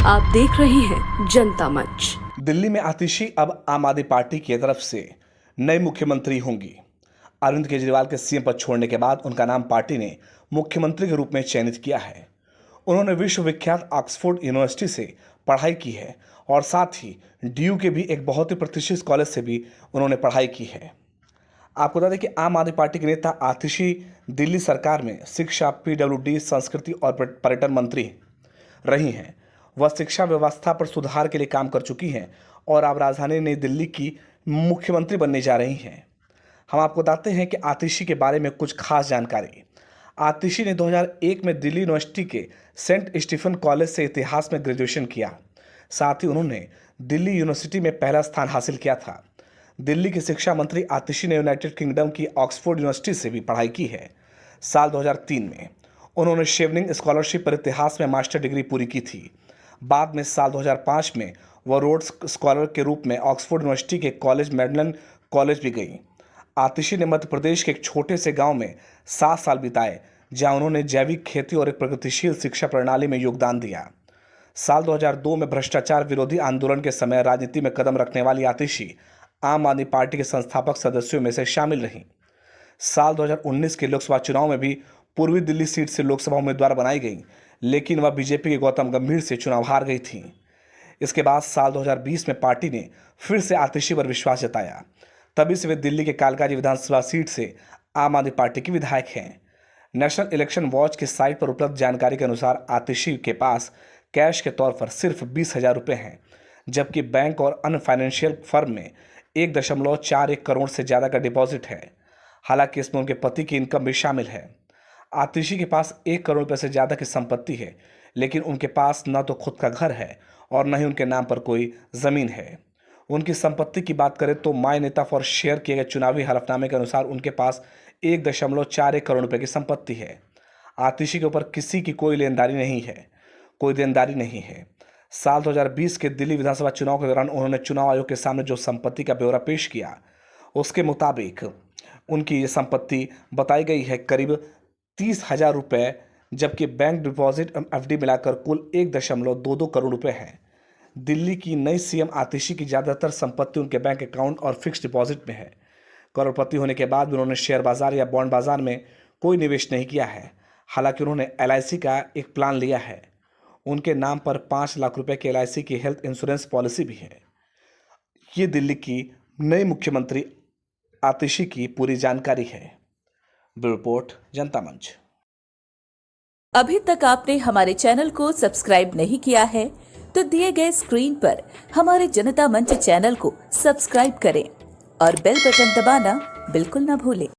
आप देख रहे हैं जनता मंच। दिल्ली में आतिशी अब आम आदमी पार्टी की तरफ से नई मुख्यमंत्री होंगी। अरविंद केजरीवाल के सीएम पद छोड़ने के बाद उनका नाम पार्टी ने मुख्यमंत्री के रूप में चयनित किया है। उन्होंने विश्वविख्यात ऑक्सफोर्ड यूनिवर्सिटी से पढ़ाई की है और साथ ही डीयू के भी एक बहुत ही प्रतिष्ठित कॉलेज से भी उन्होंने पढ़ाई की है। आपको बता दें कि आम आदमी पार्टी के नेता आतिशी दिल्ली सरकार में शिक्षा, पीडब्ल्यूडी, संस्कृति और पर्यटन मंत्री रही हैं। वह शिक्षा व्यवस्था पर सुधार के लिए काम कर चुकी हैं और अब राजधानी नई दिल्ली की मुख्यमंत्री बनने जा रही हैं। हम आपको बताते हैं कि आतिशी के बारे में कुछ खास जानकारी। आतिशी ने 2001 में दिल्ली यूनिवर्सिटी के सेंट स्टीफन कॉलेज से इतिहास में ग्रेजुएशन किया। साथ ही उन्होंने दिल्ली यूनिवर्सिटी में पहला स्थान हासिल किया था। दिल्ली की शिक्षा मंत्री आतिशी ने यूनाइटेड किंगडम की ऑक्सफोर्ड यूनिवर्सिटी से भी पढ़ाई की है। साल 2003 में उन्होंने शेवनिंग स्कॉलरशिप पर इतिहास में मास्टर डिग्री पूरी की थी। बाद में साल 2005 में वह रोड्स स्कॉलर के रूप में ऑक्सफोर्ड यूनिवर्सिटी के कॉलेज मेडलन कॉलेज भी गई। आतिशी ने मध्य प्रदेश के एक छोटे से गांव में 7 साल बिताए, जहां उन्होंने जैविक खेती और एक प्रगतिशील शिक्षा प्रणाली में योगदान दिया। साल 2002 में भ्रष्टाचार विरोधी आंदोलन के समय राजनीति में कदम रखने वाली आतिशी आम आदमी पार्टी के संस्थापक सदस्यों में से शामिल रहीं। साल 2019 के लोकसभा चुनाव में भी पूर्वी दिल्ली सीट से लोकसभा उम्मीदवार बनाई गई, लेकिन वह बीजेपी के गौतम गंभीर से चुनाव हार गई थी। इसके बाद साल 2020 में पार्टी ने फिर से आतिशी पर विश्वास जताया। तभी से वे दिल्ली के कालकाजी विधानसभा सीट से आम आदमी पार्टी की विधायक हैं। नेशनल इलेक्शन वॉच की साइट पर उपलब्ध जानकारी के अनुसार आतिशी के पास कैश के तौर पर सिर्फ 20,000 रुपये हैं, जबकि बैंक और अन्य फाइनेंशियल फर्म में 1.41 करोड़ से ज़्यादा का डिपॉजिट है। हालांकि इसमें उनके पति की इनकम भी शामिल है। आतिशी के पास 1 करोड़ रुपये से ज़्यादा की संपत्ति है, लेकिन उनके पास न तो खुद का घर है और न ही उनके नाम पर कोई ज़मीन है। उनकी संपत्ति की बात करें तो माय नेता फॉर शेयर किए गए चुनावी हलफनामे के अनुसार उनके पास 1.41 करोड़ रुपये की संपत्ति है। आतिशी के ऊपर किसी की कोई देनदारी नहीं है। साल 2020 के दिल्ली विधानसभा चुनाव के दौरान उन्होंने चुनाव आयोग के सामने जो संपत्ति का ब्यौरा पेश किया, उसके मुताबिक उनकी ये संपत्ति बताई गई है करीब 30,000 रुपये, जबकि बैंक डिपॉजिट एफडी मिलाकर कुल 1.22 करोड़ रुपये है। दिल्ली की नई सीएम आतिशी की ज़्यादातर संपत्ति उनके बैंक अकाउंट और फिक्स डिपॉजिट में है। करोड़पति होने के बाद भी उन्होंने शेयर बाजार या बॉन्ड बाजार में कोई निवेश नहीं किया है। हालांकि उन्होंने LIC का एक प्लान लिया है। उनके नाम पर 5 लाख रुपए की LIC की हेल्थ इंश्योरेंस पॉलिसी भी है। ये दिल्ली की नई मुख्यमंत्री आतिशी की पूरी जानकारी है। ब्यूरो रिपोर्ट, जनता मंच। अभी तक आपने हमारे चैनल को सब्सक्राइब नहीं किया है तो दिए गए स्क्रीन पर हमारे जनता मंच चैनल को सब्सक्राइब करें और बेल बटन दबाना बिल्कुल ना भूलें।